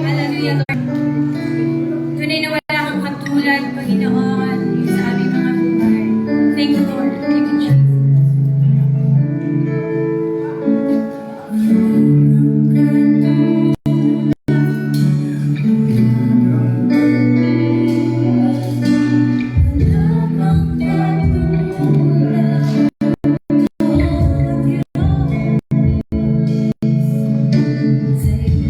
Hallelujah, Lord. Tunay na wala kang katulad, Panginoon, sa aming mga buhay. Thank you, Lord. Thank you, Jesus. Take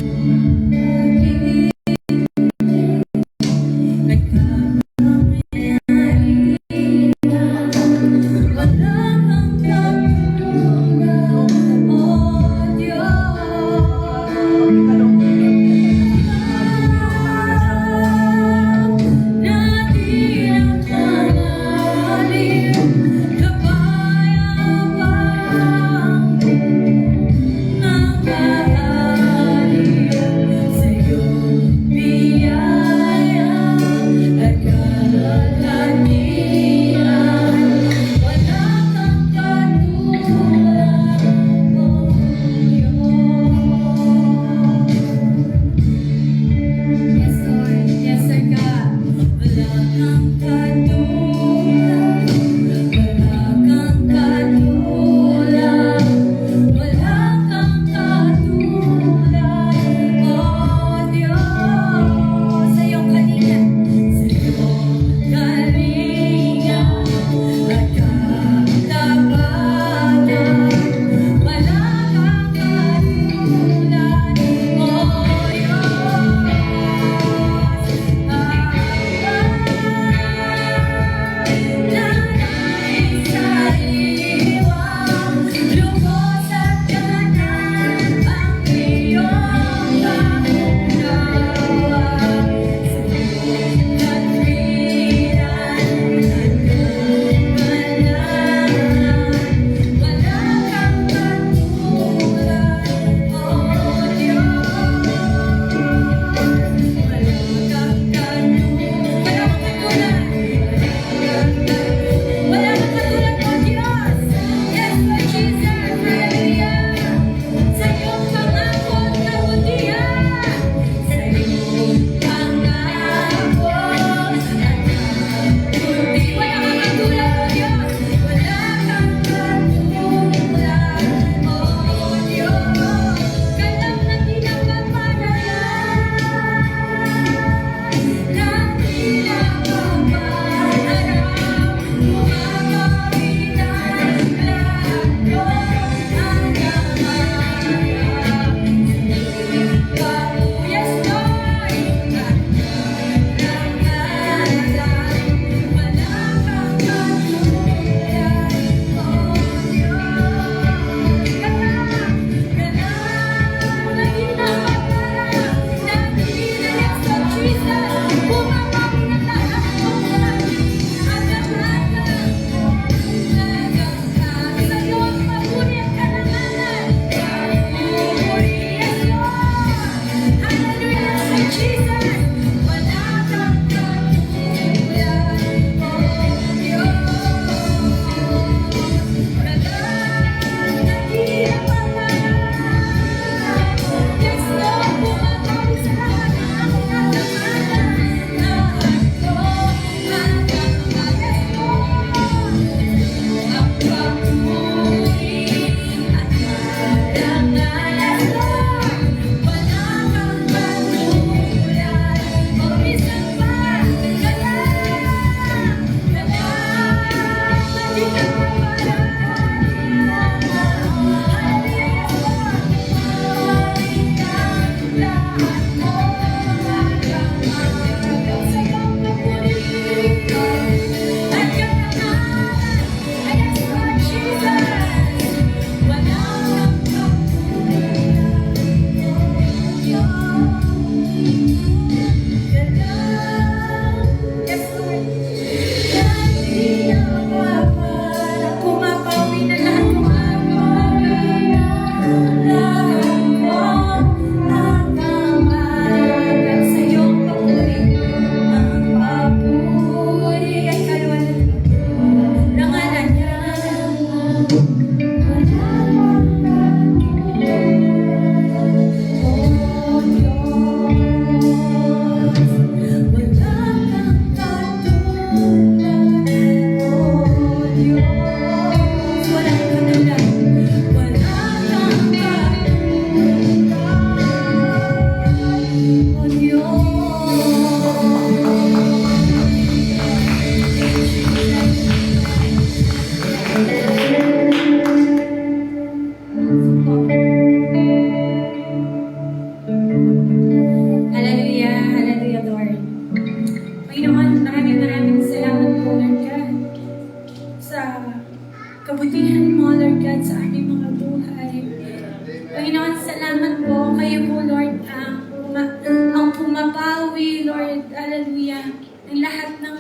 ang lahat ng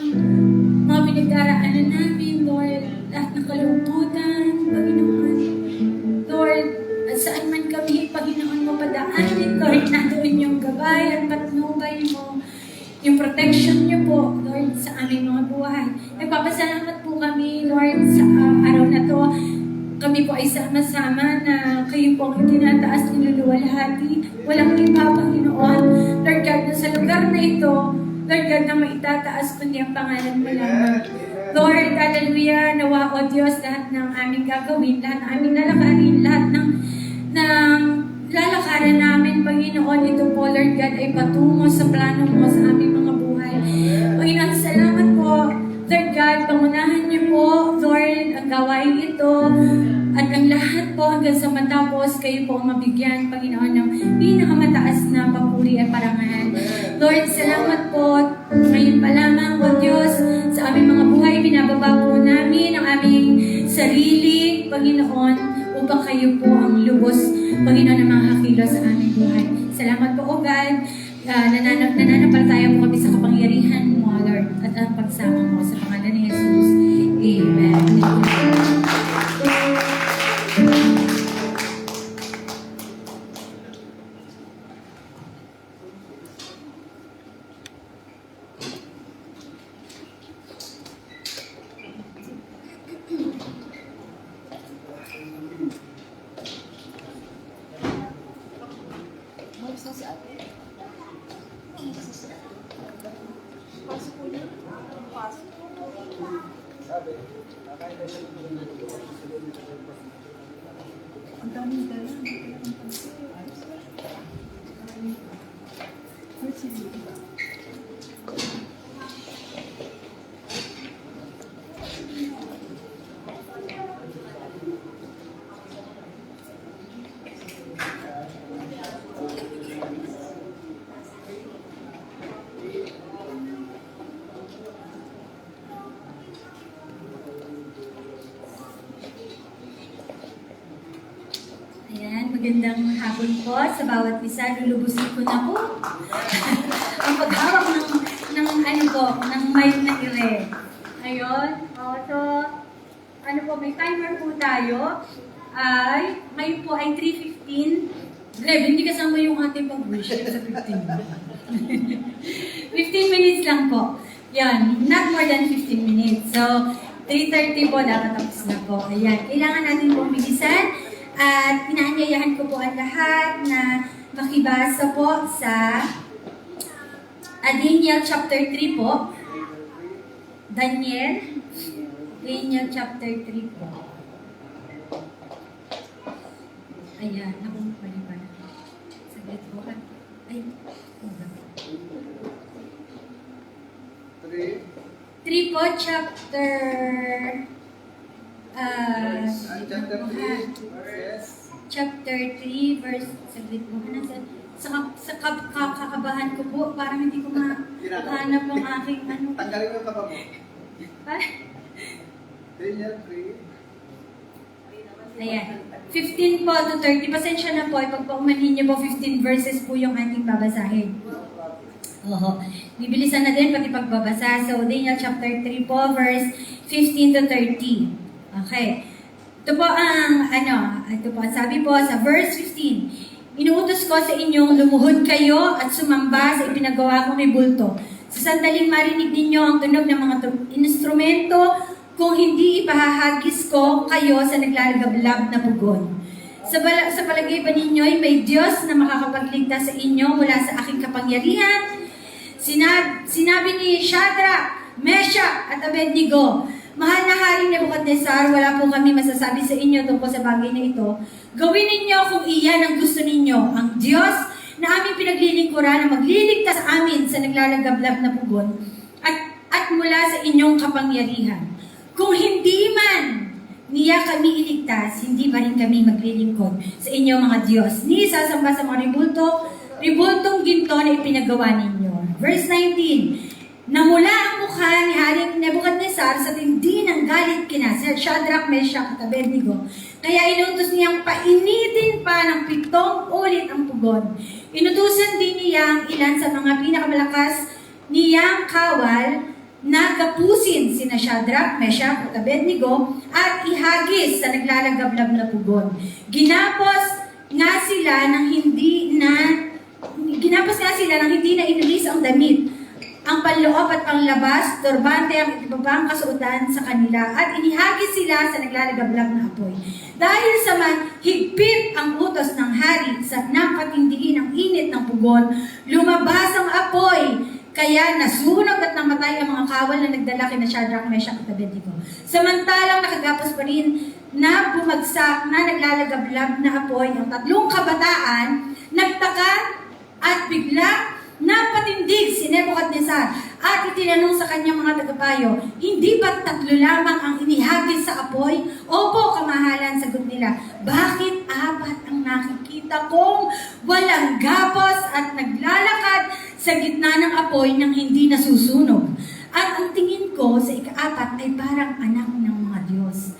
mga pinagdaraanan namin, Lord, lahat ng kalungkutan, Panginoon. Lord, at saan man kami, Panginoon mo padaanin, Lord, nandoon yung gabay at patnubay mo, yung protection niyo po, Lord, sa aming mga buhay. Nagpapasalamat po kami, Lord, sa araw na to. Kami po ay sama-sama na kayo po ang tinataas, niluluwalhati. Walang iba, Panginoon. Lord God, na sa lugar na ito, Lord God, na maitataas kundi ang pangalan mo lamang. Lord, hallelujah, nawa o Diyos, lahat ng aming gagawin, lahat ng aming lalakarin, lahat ng lalakaran namin, Panginoon, ito po, Lord God, ay patungo sa plano mo sa aming mga buhay. Panginoon, salamat po, Lord God, pangunahan niyo po, Lord, ang gawain ito, at ang lahat po hanggang sa matapos, kayo po ang mabigyan, Panginoon, ng pinakamataas na papuri at parangalan. Lord, salamat po, ngayon pa lamang, O Diyos, sa aming mga buhay, binababa po namin ang aming sarili, Panginoon, upang kayo po ang lubos, Panginoon, ng mga hakilo sa aming buhay. Salamat po, O God, nananampalataya po kami sa kapangyarihan mo, Lord, at ang pagsama mo sa pangalan ni Jesus. Amen. Magandang hapon po sa bawat isa. Lulubusin ko na po ang paghawak ng mic na ire. Ayun. So, may timer po tayo. Ngayon po ay 3:15. Greg, hindi kasama yung ating pag-worship sa 15. 15 minutes lang po. Yan. Not more than 15 minutes. So, 3:30 po, dapat tapos na po. Ayan. Kailangan natin po bilisan. At inaanyayahan ko po ang lahat na makibasa po sa Daniel chapter 3 po. Daniel chapter 3 po. Ayan, ako pala pala. Saglit po. Ay, 3 po, chapter... chapter 3, verse, saglit mo, sa kakabahan ko po, parang hindi ko mahanap ang aking Tanggalin mo ka ba mo? Ayan. 15 po to 30. Pasensya na po, ipagpaumanhin niyo po 15 verses po yung ating babasahin. Oho. Bibilisan na din pati pagbabasa. So, Daniel chapter 3 po, verse 15 to 30. Okay. Ito po ang, sabi po sa verse 15, inuutos ko sa inyong lumuhod kayo at sumamba sa ipinagawa kong may bulto. Sa sandaling marinig ninyo ang tunog ng mga instrumento, kung hindi ipahahagis ko kayo sa naglalagablab na pugon. Sa palagay ba ninyo'y may Diyos na makakapagligtas sa inyo mula sa aking kapangyarihan? Sinabi ni Shadrach, Meshach at Abednego, mahal na Haring Nebuchadnezzar, wala po kami masasabi sa inyo tungkol sa bagay na ito. Gawin ninyo kung iyan ang gusto ninyo. Ang Diyos na aming pinaglilingkuran na magliligtas sa amin sa naglalagablab na pugon at mula sa inyong kapangyarihan. Kung hindi man niya kami iligtas, hindi pa rin kami maglilingkod sa inyong mga Diyos. Ni sasamba sa mga ribultong ginto na ipinagawa ninyo. Verse 19, namula ang mukha ni Haring Nebuchadnezzar sa tindi ng galit kina Shadrach, Meshach at Abednego. Kaya inutos niyang painitin pa ng 7 ulit ang pugon. Inutusan din niya ang ilan sa mga pinakamalakas niyang kawal na gapusin sina Shadrach, Meshach, at Abednego at ihagis sa naglalagablab na pugon. Ginapos nga sila nang hindi na inilis ang damit, ang panloob at panglabas, turbante ang ibabang kasuotan sa kanila, at inihagis sila sa naglalagablab na apoy. Dahil sa higpit ang utos ng hari sa nang patindihin ang init ng pugon, lumabas ang apoy, kaya nasunog at namatay ang mga kawal na nagdala kina Shadrach, Meshach at Abednego. Samantalang nakagapos pa rin na bumagsak na naglalagablab na apoy ang tatlong kabataan, nagtaka at bigla napatindig si Nebuchadnezzar at itinanong sa kanyang mga tagapayo, hindi ba tatlo lamang ang inihagis sa apoy? Opo, kamahalan, sagot nila. Bakit apat ang nakikita kong walang gapos at naglalakad sa gitna ng apoy nang hindi nasusunog? At ang tingin ko sa ikaapat ay parang anak ng mga Diyos.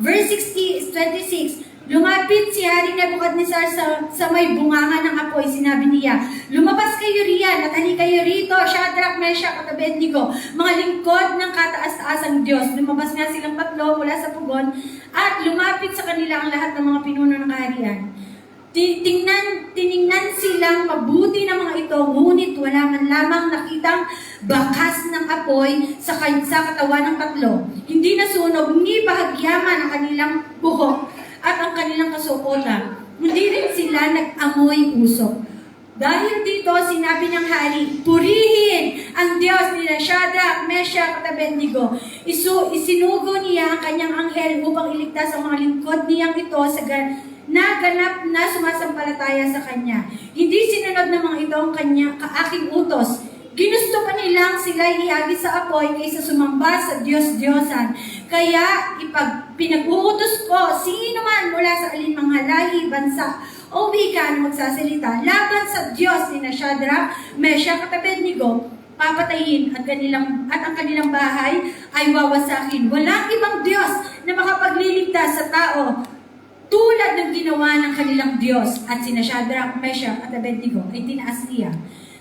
Verse 26, lumapit si Hari Nebuchadnezzar sa may bunganga ng apoy. Sinabi niya, lumabas kayo riyan at halika kayo rito, Shadrach, Meshach at Abednego, mga lingkod ng kataas-taasang Diyos. Lumabas nga silang tatlo mula sa pugon at lumapit sa kanila ang lahat ng mga pinuno ng kaharian. Tiningnan silang mabuti ng mga ito, ngunit wala man lamang nakitang bakas ng apoy sa katawan ng tatlo. Hindi nasunog, ni bahagyaman ang kanilang buhok at ang kanilang kasuotan. Hindi rin sila nag-amoy usok. Dahil dito, sinabi ng hari, purihin ang Diyos nila Shadrach, Meshach at Abednego. Isinugo niya ang kanyang anghel upang iligtas ang mga lingkod niyang ito sa naganap na sumasampalataya sa kanya. Hindi sinunod ng mga ito ang aking utos. Ginusto pa nilang sila ihagis sa apoy kaysa sumamba sa Diyos-Diyosan. Kaya pinag-uutos ko sino man mula sa alinmang lahi, bansa o wika na magsasalita laban sa Diyos ni Shadrach, Meshach at Abednego, papatayin at ang kanilang bahay ay wawasakin. Walang ibang Diyos na makapagliligtas sa tao tulad ng ginawa ng kanilang Diyos. At sina Shadrach, Meshach at Abednego ay tinaas niya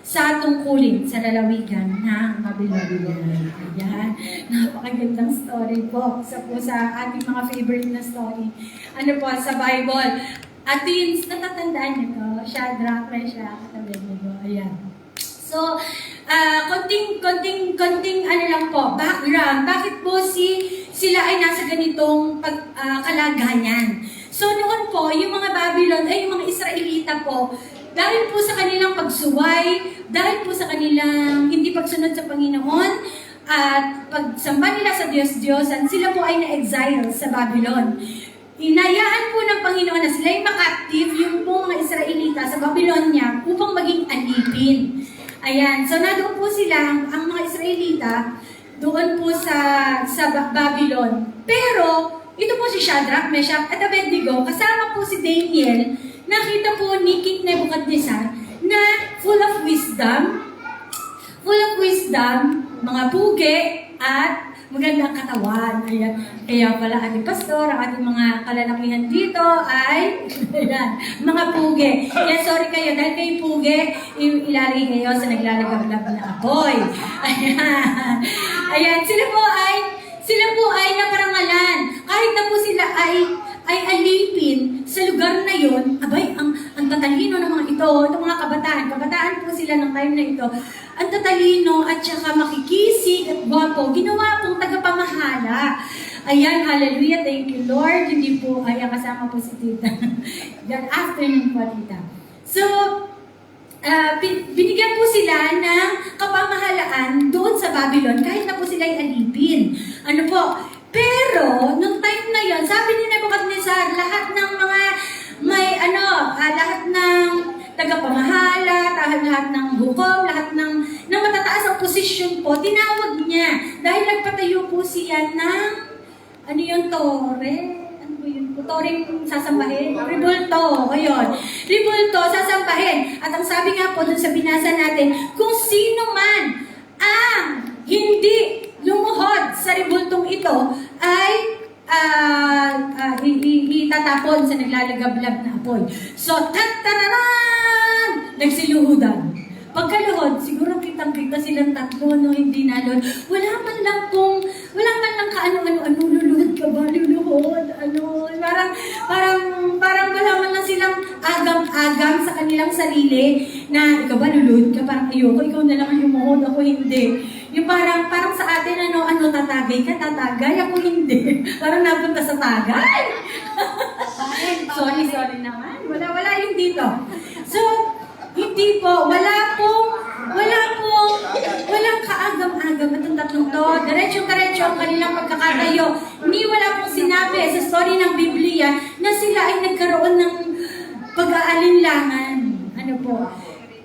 sa tungkulin sa lalawigan ng Babylonia. Ayan. Napakagandang story po. Sa ating mga favorite na story. Ano po, sa Bible. At teens, natatandaan niyo to. Shadrach, Meshach at Abednego. Ayan. So, konting ano lang po, background. Bakit po sila ay nasa ganitong kalagayan? So, noon po, yung mga Babylon, ay yung mga Israelita po, dahil po sa kanilang pagsuway, dahil po sa kanilang hindi pagsunod sa Panginoon, at pagsamba nila sa Diyos-Diyosan, sila po ay na-exile sa Babylon. Inayaan po ng Panginoon na sila ay makaktive yung po mga Israelita sa Babylonia upang maging alipin. Ayan, so nadoon po sila, ang mga Israelita, doon po sa Babylon. Pero, ito po si Shadrach, Meshach at Abednego, kasama po si Daniel, nakita po ni King Nebuchadnezzar na full of wisdom, mga pugi, at magandang katawan. Ayan. Kaya pala ating pastor, ang ating mga kalalakihan dito ay ayan, mga pugi. Kaya sorry kayo, dahil kayo pugi, ilalagay kayo sa naglalagablab na apoy. Ayan. Ayan, sila po ay naparangalan. Kahit na po sila ay alipin sa lugar na yon, abay, ang tatalino ng mga ito, itong mga kabataan po sila ng time na ito, ang tatalino at saka makikisig at gwapo, ginawa pong tagapamahala. Ayan, hallelujah, thank you Lord. Hindi po, kasama po si Tita. Good afternoon po, Tita. So, binigyan po sila ng kapamahalaan doon sa Babylon, kahit na po sila ay alipin. Ano po? Pero, nung time na yon, sabi ni Nebuchadnezzar, lahat ng mga lahat ng tagapamahala, lahat ng hukom, lahat ng matataas ang posisyon po, tinawag niya. Dahil nagpatayo po siya ng, tore? Toring sasambahin? Ribulto. Ayun. Ribulto, sasambahin. At ang sabi nga po dun sa binasa natin, kung sino man ang hindi lumuhod sa ribultong ito ay itatapon sa naglalagablab na apoy. So, tatararan! Nagsiluhudan. Pagkaluhod, siguro kitang-kita nakita silang tatlo, no, hindi na, Lord. Wala man lang kaano-ano, luluhod ka ba, luluhod, parang wala man lang silang agam-agam sa kanilang sarili, na ikaw ba, luluhod ka, parang ayoko, ikaw na lang lumuhod, ako hindi. Yung parang sa atin, tatagay ka, tatagay, ako hindi. Parang napunta sa tagay. sorry naman. Wala yung dito. So, hindi po, walang kaagam-agam itong tatlong to. Diretso-diretso ang kanilang pagkakatayo. Hindi wala pong sinabi sa story ng Biblia na sila ay nagkaroon ng pag-aalinlangan. Ano po?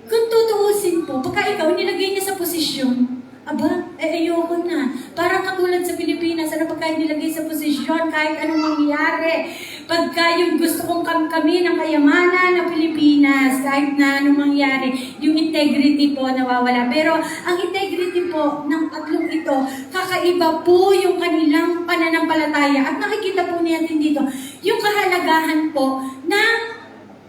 Kung tutuusin po, pagka ikaw nilagay niya sa posisyon, ayoko na. Parang katulad sa Pilipinas, pagka nilagay sa posisyon, kahit anong mangyari. Pagka yung gusto kong kami ng kayamanan ng Pilipinas, kahit na anong mangyari, yung integrity po nawawala. Pero ang integrity po ng tatlong ito, kakaiba po yung kanilang pananampalataya. At nakikita po natin dito, yung kahalagahan po na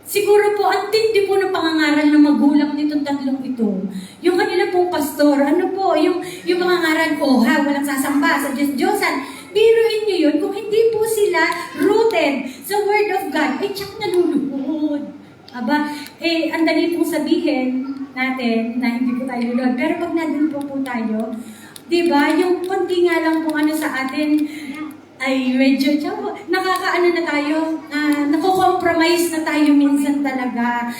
siguro po, ang tindi po ng pangangaral ng magulang nitong tatlong ito. Yung kanila pong pastor, yung pangangaral, walang sasamba sa Diyos-Diyosan. Biruin nyo yun, kung hindi po sila rooted sa Word of God, tsak naluluhod. Ang dali pong sabihin natin na hindi po tayo lulod. Pero pag nandun po tayo, diba, yung konti nga lang po sa atin, ay medyo nakakaano na tayo, nako-compromise na tayo minsan talaga.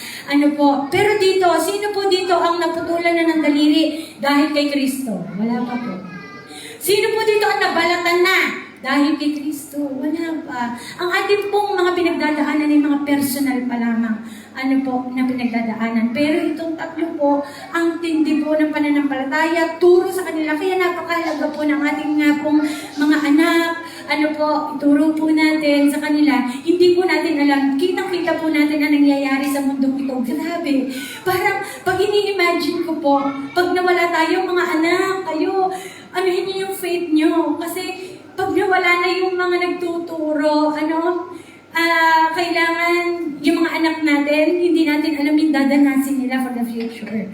Pero dito, sino po dito ang naputulan na ng daliri dahil kay Kristo? Wala pa po. Sino po dito ang nabalatan na dahil kay Kristo? Wala pa. Ang ating pong mga pinagdadaanan ay mga personal pa lamang. Na pinagdadaanan. Pero itong tatlo po, ang tindi po ng pananampalataya, turo sa kanila. Kaya napakahalaga po ng ating nga pong mga anak, ituro po natin sa kanila. Hindi po natin alam, kitang-kita po natin ang nangyayari sa mundong ito. Grabe. Parang, pag ini-imagine ko po, pag nawala tayo, mga anak, kayo, anuhin niyo yung faith niyo. Kasi, pag nawala na yung mga nagtuturo, kailangan yung mga anak natin, hindi natin alam yung dadanasin nila for the future.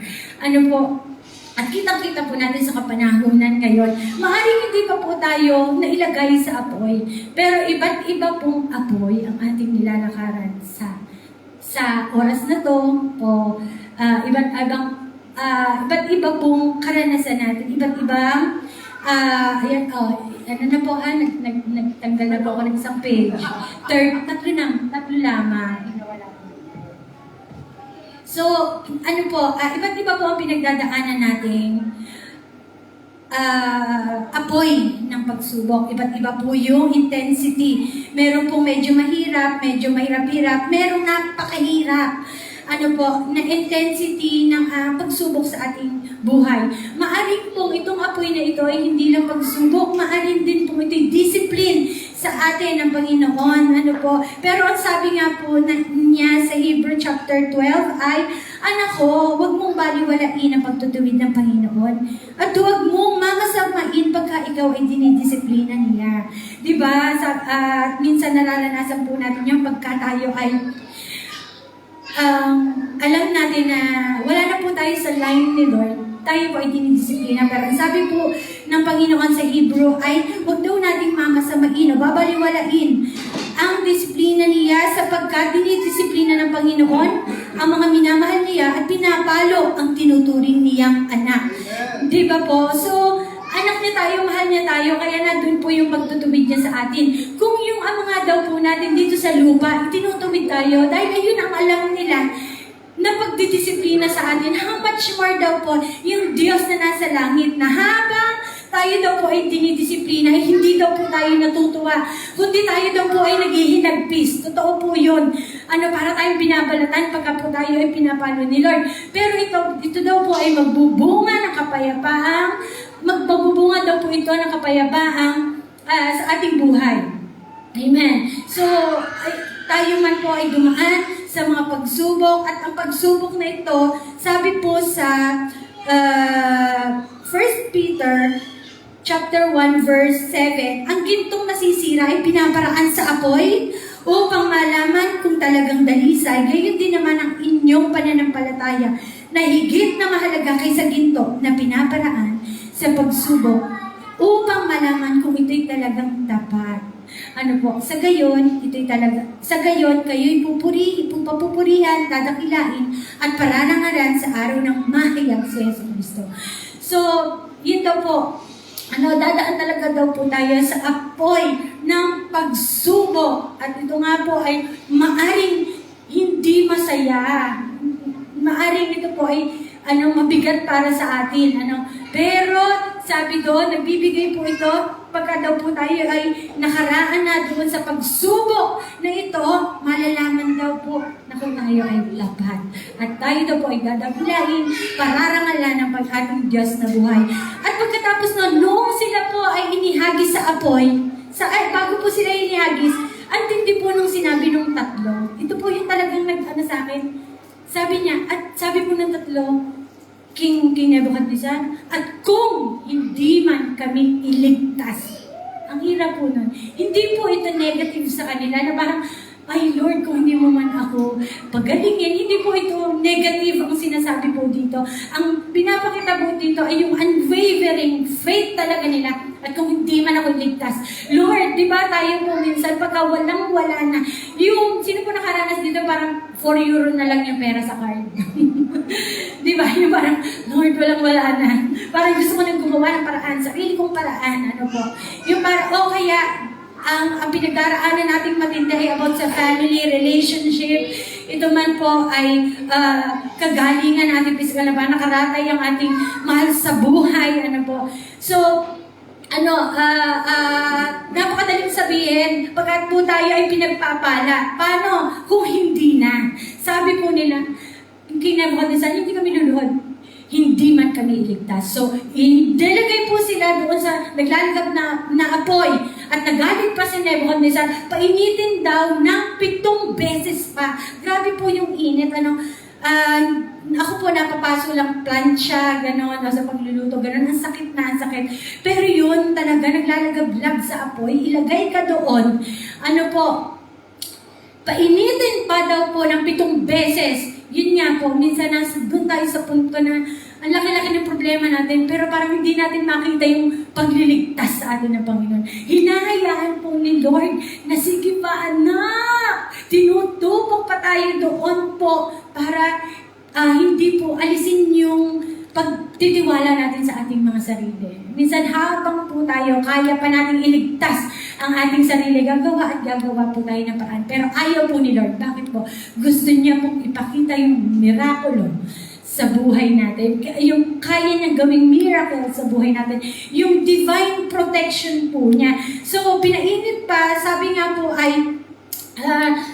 At kitang-kita po natin sa kapanahunan ngayon. Maaaring hindi pa po tayo nailagay sa apoy, pero iba't iba pong apoy ang ating nilalakaran sa oras na to, o iba't iba pong karanasan natin, iba't ibang nagtanggal na po ako ng isang page. Tatlo lamang. So, iba't iba po ang pinagdadaanan nating apoy ng pagsubok. Iba't iba po yung intensity. Meron pong medyo mahirap-hirap. Merong napakahirap. Na intensity ng pagsubok sa ating buhay. Maaring po itong apoy na ito ay hindi lang pagsubok, maaring din po ito'y discipline sa atin ng Panginoon. Pero ang sabi nga po niya sa Hebrew chapter 12 ay, anak ko, huwag mong baliwalain ang pagtutuwid ng Panginoon. At huwag mong mamasamain pagka ikaw ay dinidisiplina niya. Diba? Minsan nararanasan po natin yung pagka tayo ay alam natin na wala na po tayo sa line ni Lord, tayo po ay dinidisiplina. Pero sabi po ng Panginoon sa Hebrew ay huwag daw nating mamasamain o babaliwalain ang disiplina niya sapagkat dinidisiplina ng Panginoon ang mga minamahal niya at pinapalo ang tinuturing niyang anak. Di ba po? So, anak niya tayo, mahal niya tayo, kaya nandun po yung pagtutuwid niya sa atin. Kung yung mga daw po natin dito sa lupa, tinutuwid tayo, dahil ayun ang alam nila na pagdidisiplina sa atin, how much more daw po yung Diyos na nasa langit na habang tayo daw po ay dinidisiplina, ay hindi daw po tayo natutuwa, kundi tayo daw po ay naghihinagpis. Totoo po yun. Para tayong binabalatan pagka po tayo ay pinapalo ni Lord. Pero ito daw po ay magbubunga ng kapayapaang, magbubunga daw po ito ng kapayapaang sa ating buhay. Amen. So, tayo man po ay dumaan sa mga pagsubok, at ang pagsubok na ito, sabi po sa 1 Peter chapter 1 verse 7, ang gintong nasisira ay pinaparaan sa apoy upang malaman kung talagang dalisay, gayon din naman ang inyong pananampalataya na higit na mahalaga kaysa ginto na pinaparaan sa pagsubok upang malaman kung ito'y talagang tapat. Ano po, sa gayon, kayo'y papupurihan, dadakilain, at pararangalan sa araw ng mahayag si Yesu Cristo. So, yun daw po, dadaan talaga daw po tayo sa apoy ng pagsubok. At ito nga po ay maaring hindi masaya. Maaring ito po ay mabigat para sa atin. Pero sabi doon, nagbibigay po ito pagka daw po tayo ay nakaraan na doon sa pagsubok na ito, malalaman daw po na kung tayo ay lapat. At tayo daw po ay dadakilain, pararangalan ng ating Diyos na buhay. At pagkatapos noong sila po ay inihagis sa apoy, bago po sila inihagis, ang tindi po nung sinabi nung tatlo. Ito po yung talagang sa akin. Sabi niya, at sabi po ng tatlo, King Nebuchadnezzar, at kung hindi man kami iligtas. Ang hirap po nun. Hindi po ito negative sa kanila na parang, ay Lord, kung hindi mo man ako pagalingin, hindi po ito negative ang sinasabi po dito. Ang pinapakita po dito ay yung unwavering faith talaga nila. At kung hindi man ako iligtas, Lord, di ba tayo po minsan pagka wala na, yung, sino po nakaranas dito parang 4 euro na lang yung pera sa card. Di ba? Yung parang, Lord, wala na. Parang gusto ko nang gumawa ng paraan, sarili kong paraan, Yung parang, kaya, ang pinagdaraanan nating matindi ay about sa family, relationship. Ito man po ay kagalingan natin, physical na ba, nakaratay ang ating mahal sa buhay, So, napakadaling sabihin, pagkat po tayo ay pinagpapala. Paano? Kung hindi na. Sabi po nila, Nebuchadnezzar, hindi kami luluhod. Hindi man kami iligtas. So, inilagay po sila doon sa naglalagab na apoy at nagalit pa si Nebuchadnezzar, painitin daw ng 7 beses pa. Grabe po yung init. Ako po napapaso lang plancha, gano'n, sa pagluluto, gano'n, ang sakit. Pero yun talaga, naglalagab sa apoy, ilagay ka doon. Painitin pa daw po ng 7 beses. Yun nga po, minsan doon tayo sa punto na ang laki-laki ng problema natin, pero parang hindi natin makita yung pagliligtas sa atin ng Panginoon. Hinahayaan po ni Lord na sige pa anak, tinutupok pa tayo doon po para hindi po alisin yung pagtitiwala natin sa ating mga sarili. Minsan habang po tayo, kaya pa natin iligtas ang ating sarili, gagawa po tayo ng paraan. Pero ayaw po ni Lord. Bakit po? Gusto niya pong ipakita yung mirakulo sa buhay natin. Yung kaya niyang gawing miracle sa buhay natin. Yung divine protection po niya. So, pinainit pa, sabi nga po ay,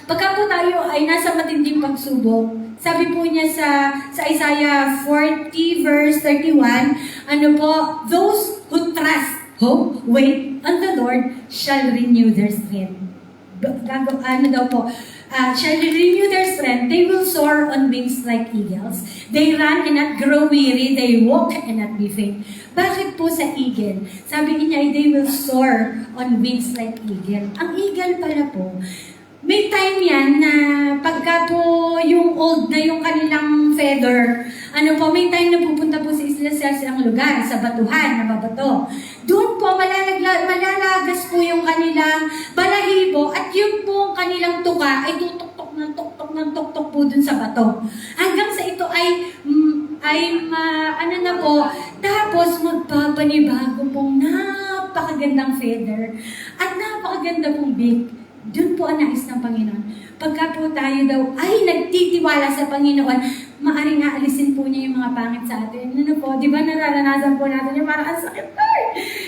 pagka po tayo ay nasa matinding pagsubok, sabi po niya sa Isaiah 40 verse 31, those who trust, hope, wait on the Lord shall renew their strength. Shall renew their strength. They will soar on wings like eagles. They run and not grow weary. They walk and not be faint. Bakit po sa eagle? Sabi niya, they will soar on wings like eagle. Ang eagle pala po, may time yan na pagka po yung old na yung kanilang feather, may time na pupunta po sa isla sa silang lugar, sa batuhan, na babato. Doon po, malalagas po yung kanilang balahibo at yung po kanilang tuka ay tutok-tok ng tok-tok po dun sa bato. Hanggang sa ito tapos magpapanibago pong napakagandang feather at napakaganda pong beak. Doon po ang nais ng Panginoon. Pagka po tayo daw ay nagtitiwala sa Panginoon, maaaring aalisin po niya yung mga pangit sa atin. Di ba nararanasan po natin yung parang ang sakit tayo?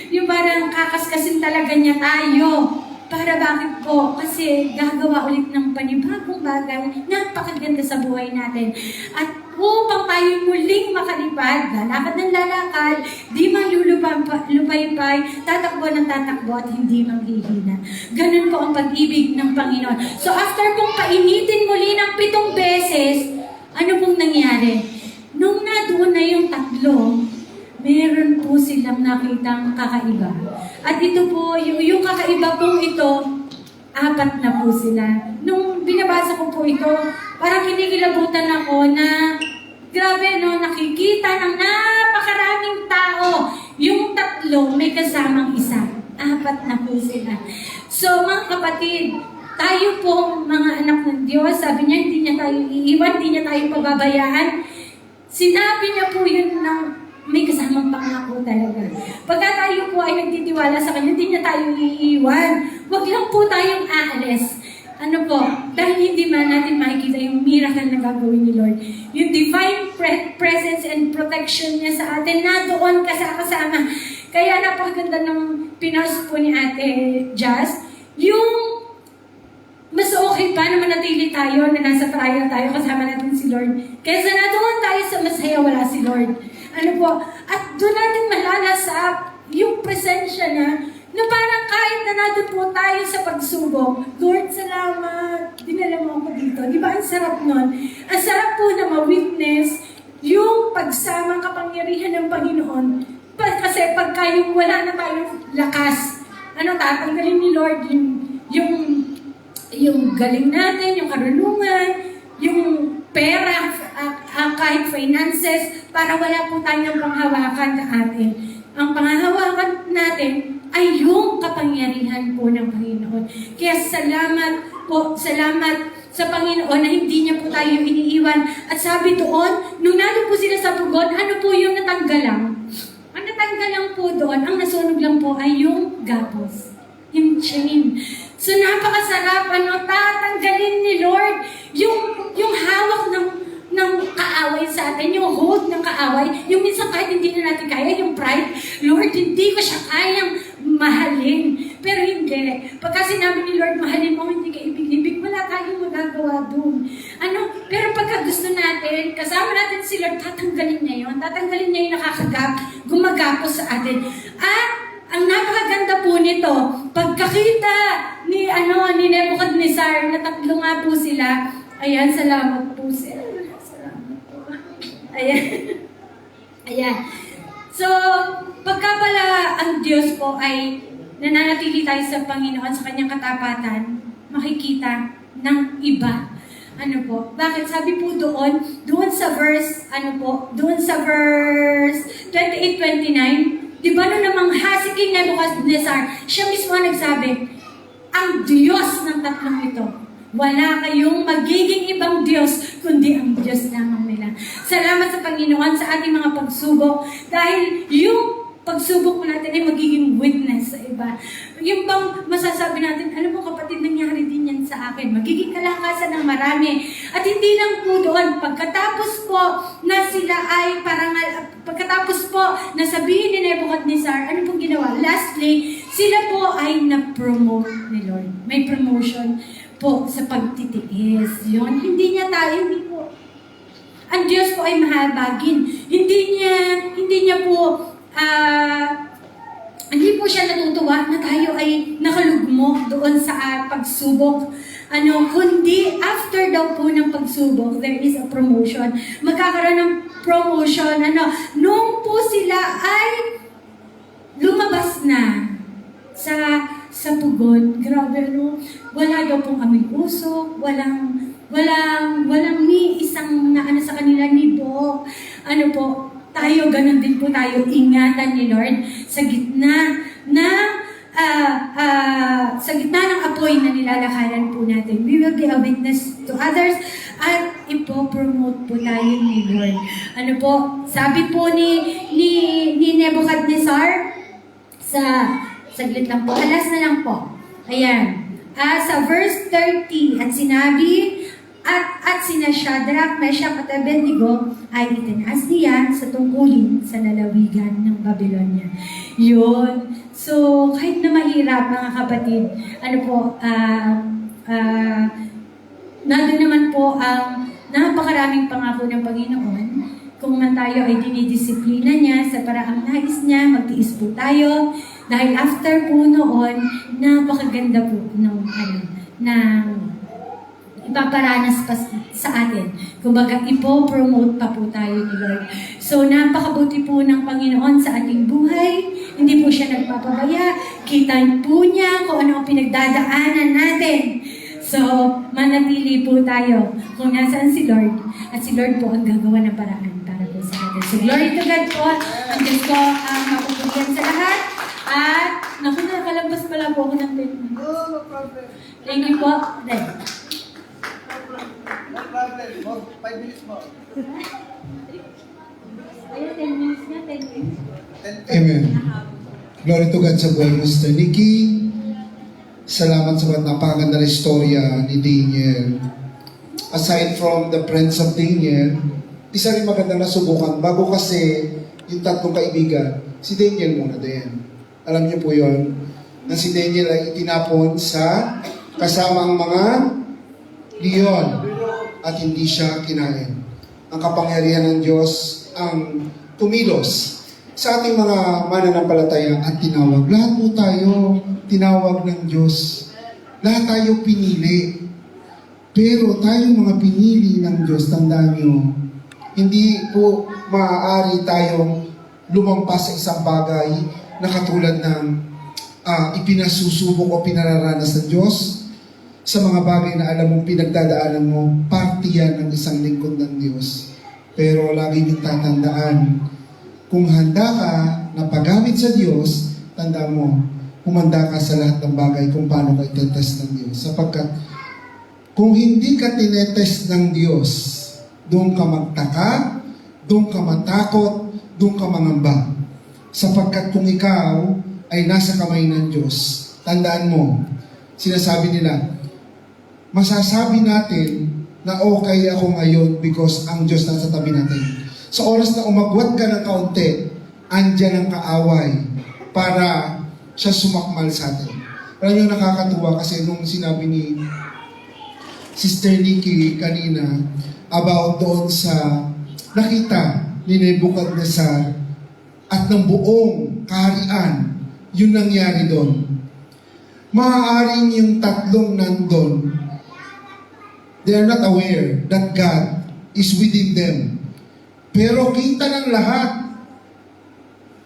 Yung parang kakaskasin talaga niya tayo. Para bakit po? Kasi gagawa ulit ng panibagong bagay, napakaganda sa buhay natin. At upang tayo muling makalipad, lalakad ng lalakad, di malulupaypay, tatakbo ng tatakbo at hindi manghihina. Ganun po ang pag-ibig ng Panginoon. So after pong painitin muli ng 7 beses, ano pong nangyari? Nung nadoon na yung tatlo, meron po silang nakitang kakaiba. At ito po, yung kakaiba pong ito, 4 na po sila. Nung binabasa ko po ito, parang kinikilabutan ako na grabe, no, nakikita ng napakaraming tao. Yung 3 may kasamang isa. 4 na po sila. So, mga kapatid, tayo po, mga anak ng Diyos, sabi niya, hindi niya tayo iiwan, hindi niya tayo pababayaan. Sinabi niya po yun ng may kasamang pangako talaga. Pagka tayo po ay nagtitiwala sa Kanya, hindi niya tayo iiwan. Huwag lang po tayong aalis. Ano po, dahil hindi man natin makikita yung miracle na gagawin ni Lord. Yung divine presence and protection niya sa atin, na doon kasama. Kaya napakaganda ng pinost po ni Ate Jazz, yung mas okay pa na manatili tayo na nasa trial tayo kasama natin si Lord. Kaysa na doon tayo sa masaya wala si Lord. Ano po, at doon natin malalasap yung presensya niya na parang kahit na nandun po tayo sa pagsubok, Lord, salamat, dinala mo ako dito. Di ba ang sarap nun? Ang sarap po na ma-witness yung pagsamang kapangyarihan ng Panginoon. Kasi pagka yung wala na tayong lakas, tatanggalin ni Lord yung galing natin, yung karunungan, yung pera, kahit finances, para wala po tayong panghawakan na atin. Ang panghahawakan natin ay yung kapangyarihan po ng Panginoon. Kaya salamat po, salamat sa Panginoon na hindi niya po tayo iniiwan. At sabi doon, nung nandun po sila sa pugon, ano po yung natanggalang? Ang natanggalang po doon, ang nasunog lang po ay yung gapos, yung chain. So napakasarap, tatanggalin ni Lord yung hawak ng kaaway sa atin, yung hold ng kaaway, yung minsan kahit hindi na natin kaya, yung pride, Lord, hindi ko siya kayang mahalin. Pero hindi. Pagka sinabi ni Lord, mahalin mo, hindi ka ibig-ibig, wala tayong magagawa doon. Pero pagka gusto natin, kasama natin si Lord, tatanggalin niya yun. Tatanggalin niya yung gumagapos sa atin. At ang napakaganda po nito, pagkakita ni Nebuchadnezzar, na 3 nga po sila, ayan, salamat po sila. Ayan. So, pagka pala ang Diyos po ay nananatili tayo sa Panginoon, sa Kanyang katapatan, makikita ng iba. Bakit? Sabi po doon sa verse 28-29, di ba namang si King Nebuchadnezzar, siya mismo nagsabi, ang Diyos ng 3 ito, wala kayong magiging ibang Diyos, kundi ang Diyos lamang nila. Salamat sa Panginoon sa ating mga pagsubok, dahil yung pagsubok mo natin ay magiging witness sa iba. Yung bang masasabi natin, alam mo kapatid, nangyari din yan sa akin. Magiging kalakasan ng marami. At hindi lang po doon, pagkatapos po na sila ay pagkatapos po na sabihin ni Nebuchadnezzar, ano pong ginawa? Lastly, sila po ay na-promote ni Lord. May promotion po sa pagtitiis. Yun, hindi po. Ang Diyos po ay mahabagin. Hindi po siya natutuwa na tayo ay nakalugmok doon sa pagsubok. Kundi after daw po ng pagsubok, there is a promotion. Magkakaroon ng promotion. Nung po sila ay lumabas na sa pugon, grabe, wala daw pong aming usok, walang ni isang sa kanila nibo. Tayo, ganun din po tayo, ingatan ni Lord sa gitna ng apoy na nilalakaran po natin. We will be a witness to others at ipopromote po tayo ni Lord. Sabi po ni Nebuchadnezzar, saglit lang po, alas na lang po. Ayan. Sa verse 30, at sinabi, at sina Shadrach, Meshach at Abednego ay itinaas niya sa tungkulin sa lalawigan ng Babylonia. Yun. So, kahit na mahirap mga kapatid, nandun naman po ang napakaraming pangako ng Panginoon. Kung man tayo ay dinidisiplina niya sa paraang nais niya, magtiis po tayo. Dahil after po noon, napakaganda po ng ipaparanas pa sa atin. Kumbaga, ipo-promote pa po tayo ni Lord. So, napakabuti po ng Panginoon sa ating buhay. Hindi po siya nagpapabaya. Kita po niya kung ano ang pinagdadaanan natin. So, manatili po tayo kung nasaan si Lord. At si Lord po ang gagawa ng paraan para po sa atin. So, glory to God po. Ang Diyos ko ang mapupugyan sa lahat. At, naku, nakalampas pala po ako ng 10 minutes. No problem. Thank you po. Then, No problem. 5 minutes mo. ayun, 10 minutes na, 10 minutes. Amen. Glory to God sa buhay mo, Sister Nikki. Salamat sa mga napakaganda na istorya ni Daniel. Aside from the friends of Daniel, isa rin maganda na subukan. Bago kasi yung tatlong kaibigan, si Daniel muna din. Alam niyo po yun, na si Daniel ay itinapon sa kasamang mga leon at hindi siya kinain. Ang kapangyarihan ng Diyos ang tumilos sa ating mga mananampalataya at tinawag. Lahat po tayo tinawag ng Diyos. Lahat tayo pinili. Pero tayong mga pinili ng Diyos, tandaan nyo, hindi po maaari tayong lumampas sa isang bagay na katulad ng ipinasusubok o pinararanas ng Diyos sa mga bagay na alam mong pinagdadaanan mo, parte yan ng isang lingkod ng Diyos. Pero lagi niyong tatandaan, kung handa ka na paggamit sa Diyos, tanda mo, humanda ka sa lahat ng bagay kung paano ka itetest ng Diyos. Sapagkat, kung hindi ka tinetest ng Diyos, doon ka magtaka, doon ka matakot, doon ka mangamba. Sapagkat kung ikaw ay nasa kamay ng Diyos, tandaan mo, sinasabi nila, masasabi natin na okay ako ngayon because ang Diyos nasa tabi natin. Sa oras na umagwat ka ng kaunti, andyan ang kaaway para siya sumakmal sa atin. Alam niyo, nakakatuwa kasi nung sinabi ni Sister Nikki kanina about doon sa nakita ni Nebuchadnezzar at ng buong kaharian, yun nangyari doon. Maaaring yung tatlong nandun, they are not aware that God is within them. Pero kita ng lahat,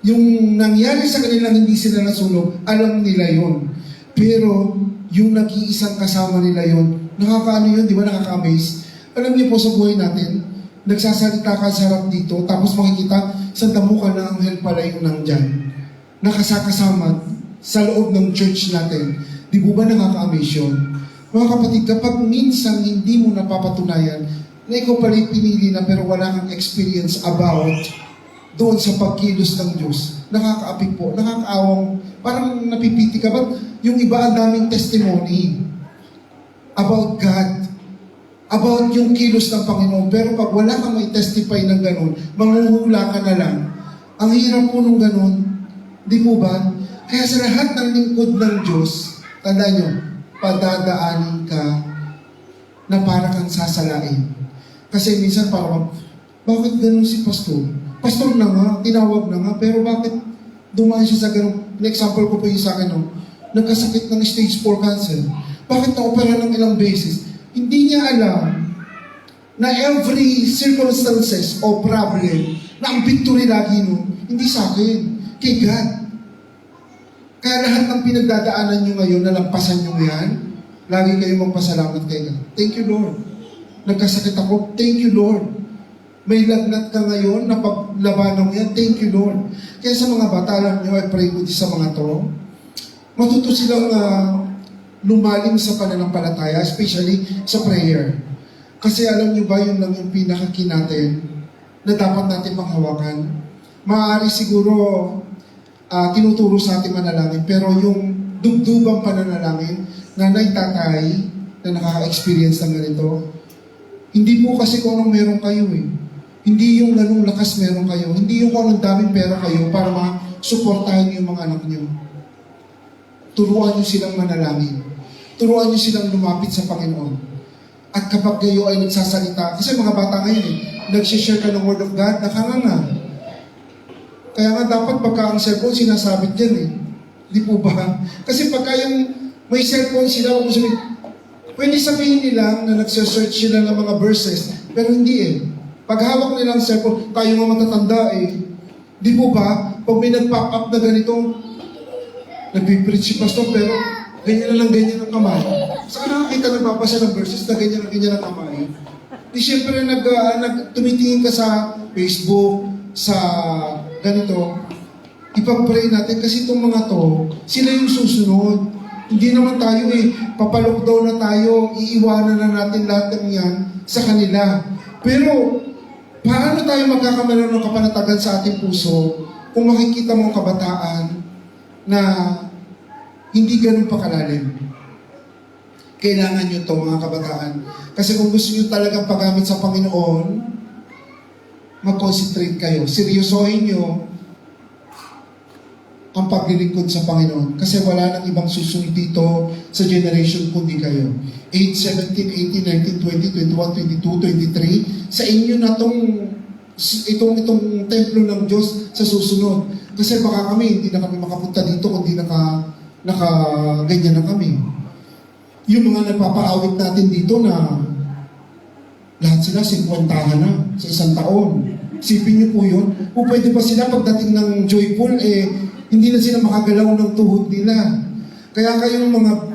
yung nangyari sa kanilang hindi sila nasunog, alam nila yon. Pero yung nag-iisang kasama nila yon, nakakaano yun, di ba, nakaka-amaze? Alam niyo po sa buhay natin, nagsasalita ka sa harap dito, tapos makikita, sa damo ka na anghel pala yung nandyan. Nakasakasama sa loob ng church natin. Di po ba nakaka-amaze yun? Mga kapatid, kapag minsan hindi mo napapatunayan na ikaw pala yung pinili na pero wala kang experience about doon sa pagkilos ng Diyos, nakakaapik po, nakakaawang, parang napipiti ka. Ba't yung iba ang daming testimony about God, about yung kilos ng Panginoon, pero pag wala kang may testify ng ganun, manghuhula ka na lang. Ang hirap po nung ganun, di po ba? Kaya sa lahat ng lingkod ng Diyos, tandaan nyo, padadaanin ka na para kang sasalain. Kasi minsan parang, bakit ganun si pastor? Pastor na nga, tinawag na nga, pero bakit dumaan siya sa ganun? Example ko po yung sa akin, no? Nagkasakit ng stage 4 cancer. Bakit na-opera ng ilang beses? Hindi niya alam na every circumstances o problem na ang victory lagi nun, hindi sa akin, kay God. Kaya lahat ng pinagdadaanan nyo ngayon, nalampasan nyo yan, lagi kayo magpasalamat kay God. Thank you, Lord. Nagkasakit ako, thank you, Lord. May lagnat ka ngayon, napaglabanan mo yan, thank you, Lord. Kaya sa mga bata, alam nyo, I pray with sa mga to, matuto silang lumalim sa pananampalataya, especially sa prayer. Kasi alam nyo ba, yun lang yung pinaka-key natin na dapat natin panghawakan. Maaari siguro tinuturo sa ating manalangin, pero yung dugdubang pananalangin, nanay, tatay, na nakaka-experience ng ganito, hindi po kasi kung anong meron kayo eh. Hindi yung ganung lakas meron kayo. Hindi yung kung anong daming pera kayo para masuportahan yung mga anak nyo. Turuan nyo silang manalangin. Turuan nyo silang lumapit sa Panginoon. At kapag kayo ay nagsasalita, kasi mga bata ngayon nagsishare ka ng Word of God, nakanganga. Kaya nga dapat pagka ang cellphone, sinasabit dyan eh. Di po ba? Kasi pagka yung may cellphone sila, huwag mo sabihin, Pwede sabihin nila na nagsesearch sila ng mga verses, pero hindi eh. Pag hawak nilang cellphone, tayo nga matatanda eh. Di po ba, pag may nag-pop up na ganitong, nag-preach si pastor, pero ganyan na lang ganyan ang kamay. Saan nakakita nagbabasa ng verses na ganyan ang kamay? Di syempre tumitingin ka sa Facebook, sa ganito, ipag-pray natin kasi itong mga to, sila yung susunod. Hindi naman tayo papalockdown na tayo, iiwanan na natin lahat ng yan sa kanila. Pero, paano tayo magkakameron ng kapanatagan sa ating puso kung makikita mo ang kabataan na hindi ganun pa kalalim? Kailangan nyo to mga kabataan. Kasi kung gusto nyo talagang paggamit sa Panginoon, mag-concentrate kayo. Seryosohin nyo ang paglilingkod sa Panginoon. Kasi wala nang ibang susunod dito sa generation kundi kayo. 8, 17, 18, 19, 20, 21, 22, 23. Sa inyo na itong templo ng Diyos sa susunod. Kasi baka kami, hindi na kami makapunta dito kundi ganyan na kami. Yung mga nagpapaawit natin dito na lahat sila 50 na sa isang taon. Sipin niyo po yun. O pwede ba sila pagdating ng joyful, hindi na sila makagalaw ng tuhod nila. Kaya kayong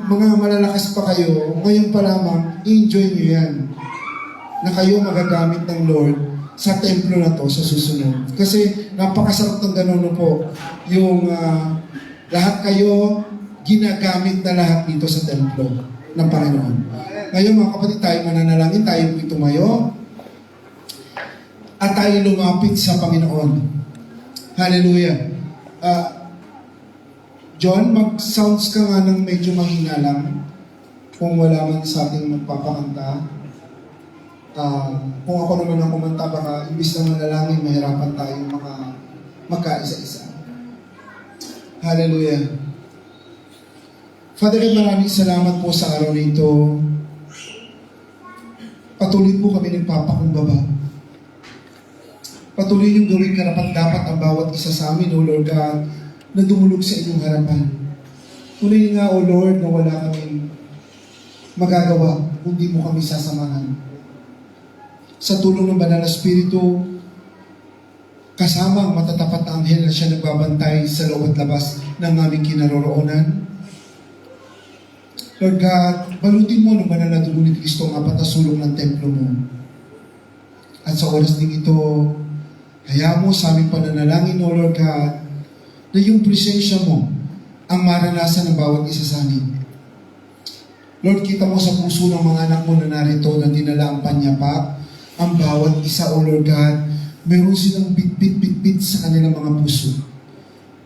mga malalakas pa kayo, ngayon pa lamang, enjoy nyo yan. Na kayo magagamit ng Lord sa templo na to sa susunod. Kasi napakasarap ng gano'n po. Yung lahat kayo, ginagamit na lahat dito sa templo ng Panginoon. Ngayon mga kapatid, tayo mananalangin, tayo tumayo, at tayo lumapit sa Panginoon. Hallelujah. John, mag-sounds ka nga ng medyo mahina lang kung wala man sa ating magpapakanta. Kung ako naman ang kumanta, baka imbis na manalangin, mahirapan tayo magkaisa-isa. Hallelujah. Father, maraming salamat po sa araw na ito. Patuloy po kami nagpapakumbaba. Patuloy yung gawin karapat-dapat ang bawat isa sa amin, O Lord God, na dumulog sa inyong harapan. Tunay nga, O Lord, na wala kaming magagawa kung di mo kami sasamahan. Sa tulong ng Banal na Espiritu, kasama ang matatapat na anghel na siya nagbabantay sa loob at labas ng aming kinaroroonan. Lord God, balutin mo ng banal na dugo ni Kristo ang apat na sulong ng templo mo. At sa oras ding ito, hayaan mo sa aming pananalangin, O Lord God, na yung presensya mo ang maranasan ng bawat isa sa amin. Lord, kita mo sa puso ng mga anak mo na narito na dinala ang panyapa, ang bawat isa, O Lord God, meron silang bit-bit sa kanilang mga puso.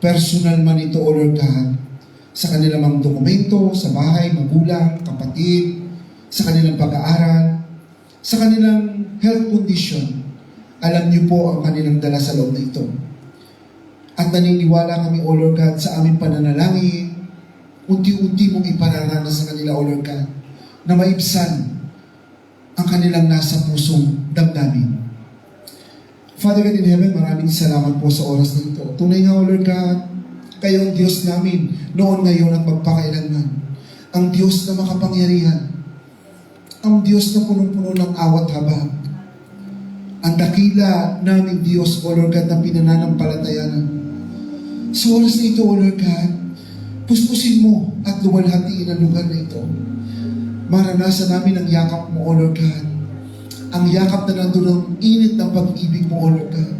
Personal man ito, O Lord God, sa kanilang mga dokumento, sa bahay, magulang, kapatid, sa kanilang pag-aaral, sa kanilang health condition. Alam niyo po ang kanilang dala sa loob na ito. At naniniwala kami, O Lord God, sa aming pananalangin, unti-unti mong ipararanas sa kanila, O Lord God, na maibsan ang kanilang nasa pusong damdamin. Father God in heaven, maraming salamat po sa oras na ito. Tunay nga, O Lord God, kayo ang Diyos namin noon, ngayon at magpakailanman. Ang Diyos na makapangyarihan. Ang Diyos na punong-puno ng awat habag. Ang dakila namin Diyos, O Lord God, na pinananampalatayanan. Sa oras na ito, O Lord God, puspusin mo at luwalhatiin ang lugar na ito. Maranasan namin ang yakap mo, O Lord God. Ang yakap na nandun ang init ng pag-ibig mo, O Lord God.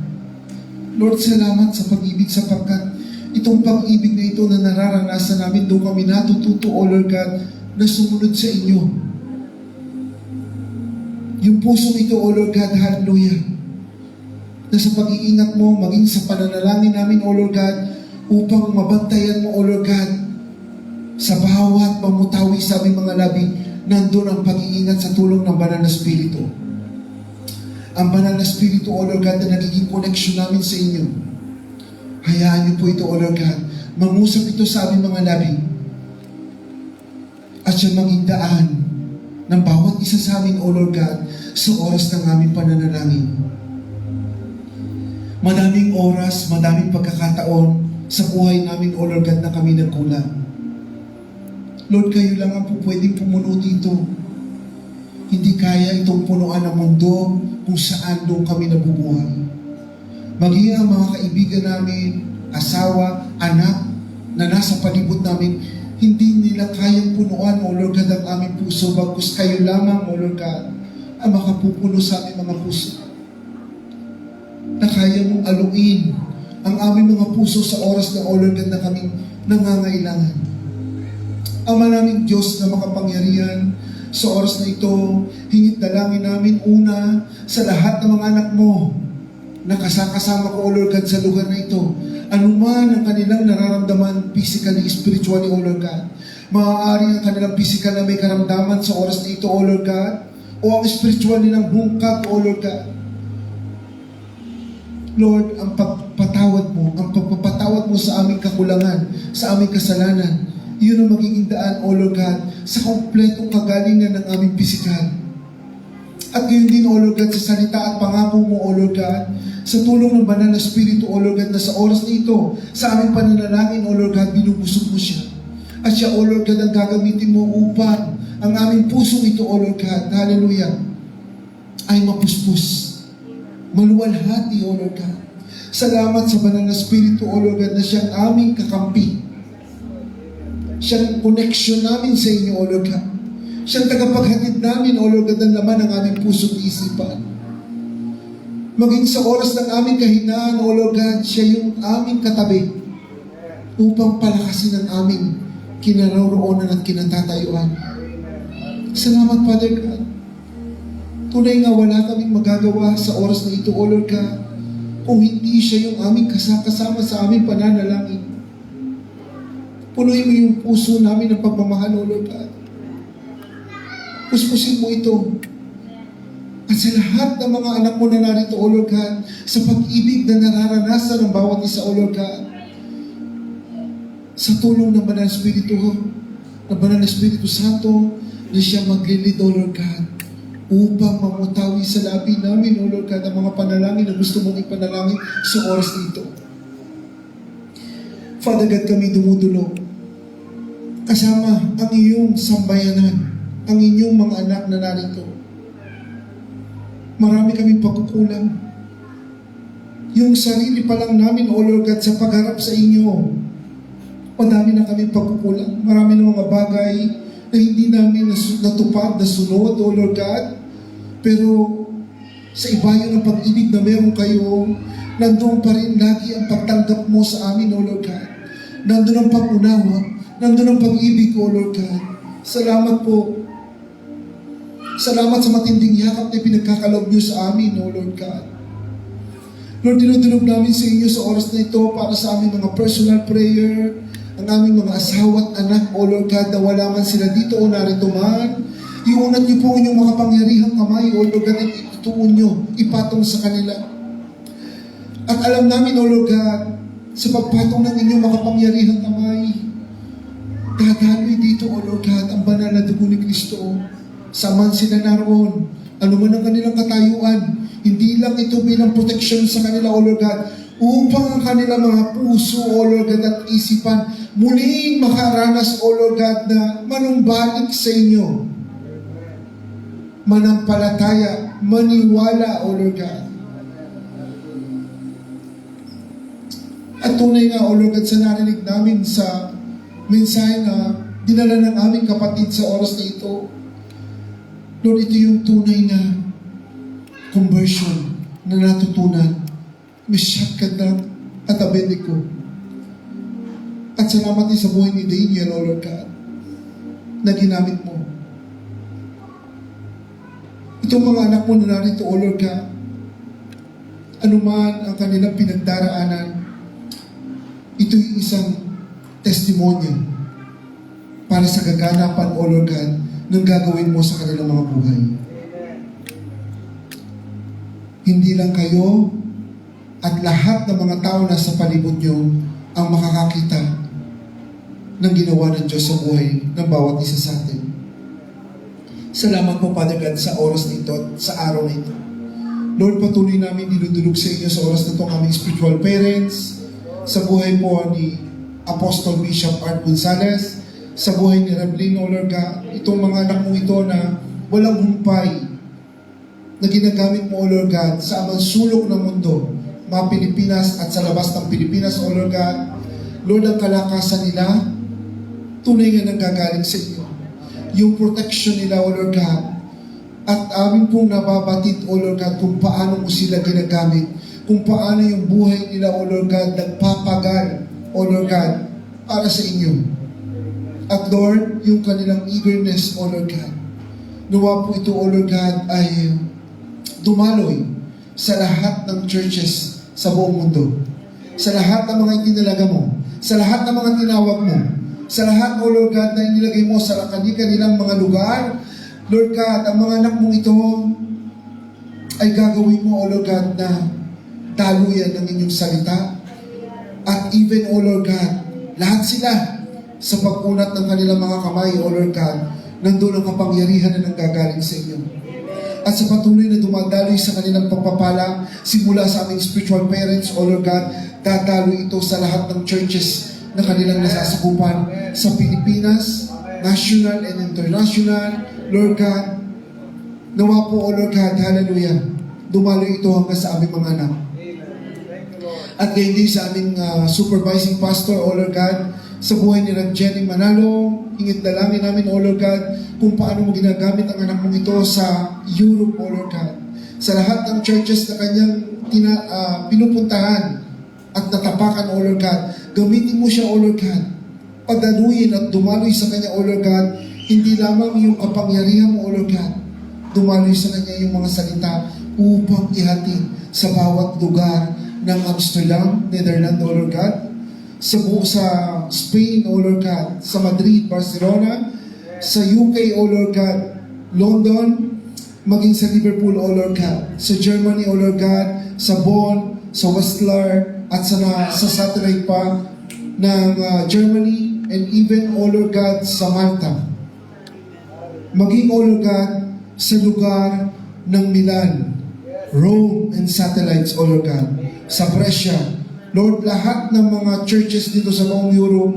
Lord, salamat sa pag-ibig sapagkat itong pag-ibig na ito na nararanasan namin, doon kami natututo, O Lord God, na sumunod sa inyo. Yung pusong ito, O Lord God, hallelujah, na sa pag-iingat mo, maging sa pananalangin namin, O Lord God, upang mabantayan mo, O Lord God, sa bawat mamutawi sa aming mga labi, nandun ang pag-iingat sa tulong ng Banal na Espiritu. Ang Banal na Espiritu, O Lord God, na nagiging connection namin sa inyo. Hayaan niyo po ito, O Lord God. Mangusap ito sa aming mga labi. At siya maging daan ng bawat isa sa amin, O Lord God, sa oras ng aming pananalangin. Madaming oras, madaming pagkakataon sa buhay namin, O Lord God, na kami nagkulang. Lord, kayo lang ang po pwedeng pumuno dito Hindi kaya itong punuan ng mundo kung saan doon kami nabubuhay. Maging ang mga kaibigan namin, asawa, anak, na nasa palibot namin, hindi nila kayang punuan, O Lord God, ang aming puso, bagkus kayo lamang, O Lord God, ang makapupuno sa aming mga puso. Na kaya mong aluin ang aming mga puso sa oras na, O Lord God, na kaming nangangailangan. Ama naming Diyos na makapangyarihan, sa oras na ito, hingit dalangin namin una sa lahat ng mga anak mo na kasama ko, O Lord God, sa lugar na ito. Anuman ang kanilang nararamdaman physically, spiritually, O Lord God. Maaari ang kanilang physical na may karamdaman sa oras na ito, O Lord God, o ang spiritual nilang bungkag, O Lord God. Lord, ang pagpapatawad mo sa aming kakulangan, sa aming kasalanan, yun ang magiging daan, O Lord God, sa kompletong kagalingan ng aming pisikal. At gayon din, O Lord God, sa salita at pangako mo, O Lord God, sa tulong ng banal na Espiritu, O Lord God, na sa oras na ito, sa aming pananalangin, O Lord God, binubusog mo siya. At siya, O Lord God, ang gagamitin mo upang ang aming pusong ito, O Lord God, hallelujah, ay mapuspos, maluwalhati, O Lord God. Salamat sa banal na Espiritu, O Lord God, na siyang aming kakampi. Siyang connection namin sa inyo, O Lord God. Siyang tagapaghatid namin, O Lord God, ang laman ng aming puso at isipan. Maging sa oras ng aming kahinaan, O Lord God, siya yung aming katabi upang palakasin ang aming kinaroroonan at kinatatayuan. Salamat, Father God. Tunay nga wala kaming magagawa sa oras na ito, O Lord God, kung hindi siya yung aming kasama sa aming pananalangin. Punuin mo yung puso namin ng pagmamahal, O Lord God. Puspusin mo ito. At sa lahat ng mga anak mo na narito, O Lord God, sa pag-ibig na nararanasan ng bawat isa, O Lord God, sa tulong ng Banal na Espiritu Santo, na siya maglilid, O Lord God, upang mamutawi sa labi namin, O Lord God, ang mga panalangin na gusto mong ipanalangin sa oras nito. Father God, kami dumudulog kasama ang iyong sambayanan, ang inyong mga anak na narito. Marami kaming pagkukulang. Yung sarili pa lang namin, O Lord God, sa pagharap sa inyo, madami na kaming pagkukulang. Marami na mga bagay na hindi namin natupad, nasunod, O Lord God. Pero sa ibayan ng pag-ibig na meron kayo, nandun pa rin lagi ang pagtanggap mo sa amin, O Lord God. Nandun ang pag-unawa, nandun ang pag-ibig, O Lord God. Salamat po. Salamat sa matinding yakap na pinagkakalob niyo sa amin, O Lord God. Lord, dinudulog namin sa inyo sa oras na ito para sa aming mga personal prayer, ang aming mga asawa at anak, O Lord God, na wala man sila dito o narito man. Iunat niyo po inyong makapangyarihang kamay, O Lord God, at ituon niyo, ipatong sa kanila. At alam namin, O Lord God, sa pagpatong ng inyong makapangyarihang kamay, dadaloy dito, O Lord God, ang banal na dugo ni Kristo. Saman sila naroon, ano man ang kanilang katayuan, hindi lang ito bilang protection sa kanila, O Lord God, upang ang kanilang mga puso, O Lord God, at isipan, muling makaranas, O Lord God, na manumbalik sa inyo. Manampalataya, maniwala, O Lord God. At tunay nga, O Lord God, sa narinig namin sa mensahe na dinala ng aming kapatid sa oras na ito, Lord, ito yung tunay na conversion na natutunan. Meshach at Abednego. At salamat din sa buhay ni Daniel, O Lord God, na ginamit mo. Itong mga anak mo na narito, O Lord God, anuman ang kanilang pinagdaraanan, ito yung isang testimonya para sa kaganapan, O Lord God, ng gagawin mo sa kanilang mga buhay. Hindi lang kayo at lahat ng mga tao na sa palibot nyo ang makakakita ng ginawa ng Diyos sa buhay ng bawat isa sa atin. Salamat po, Father God, sa oras na ito at sa araw na ito. Lord, patuloy namin dinudulog sa inyo sa oras na ito ang aming spiritual parents, sa buhay po ni Apostle Bishop Art Gonzalez, sa buhay ni Rablin, O Lord God, itong mga anak mo ito na walang humpay na ginagamit mo, O Lord God, sa amang sulok ng mundo, mga Pilipinas at sa labas ng Pilipinas, O Lord God. Lord, ang kalakasan nila, tunay nga nanggagaling sa inyo. Yung protection nila, O Lord God, at amin pong nababatid, O Lord God, kung paano mo sila ginagamit, kung paano yung buhay nila, O Lord God, nagpapagal, O Lord God, para sa inyo. At Lord, yung kanilang eagerness, O Lord God, nawa po ito, O Lord God, ay dumaloy sa lahat ng churches sa buong mundo. Sa lahat ng mga itinalaga mo, sa lahat ng mga tinawag mo, sa lahat, O Lord God, na inilagay mo sa kanilang mga lugar. Lord God, ang mga anak mong ito ay gagawin mo, O Lord God, na daluyan ng inyong salita. At even, O Lord God, lahat sila sa pag-unat ng kanilang mga kamay, O Lord God, nandun ang kapangyarihan na nanggagaling sa inyo. At sa patuloy na dumadaloy sa kanilang pagpapala, simula sa aming spiritual parents, O Lord God, dadaloy ito sa lahat ng churches na kanilang nasasakupan sa Pilipinas, national and international. Lord God, nawa po, O Lord God, hallelujah, dumaloy ito hanggang sa aming mga anak. At ngayon din sa aming supervising pastor, O Lord God, sa buhay ni Jenny Manalo, hingit dalangin namin, O Lord God, kung paano mo ginagamit ang anak mong ito sa Europe, O Lord God. Sa lahat ng churches na kanyang pinupuntahan at natapakan, O Lord God, gamitin mo siya, O Lord God, padaluyin at dumaloy sa kanya, O Lord God, hindi lamang yung kapangyarihan mo, O Lord God, dumaloy sa kanya yung mga salita upang ihatid sa bawat lugar ng Amsterdam, Netherlands, O Lord God, sa Spain, O Lord God, sa Madrid, Barcelona, sa UK, O Lord God, London, maging sa Liverpool, O Lord God, sa Germany, O Lord God, sa Bonn, sa Wetzlar, at sa satellite pa ng Germany, and even, O Lord God, sa Malta. Maging, O Lord God, sa lugar ng Milan, Rome, and satellites, O Lord God, sa Brescia. Lord, lahat ng mga churches dito sa buong Europe,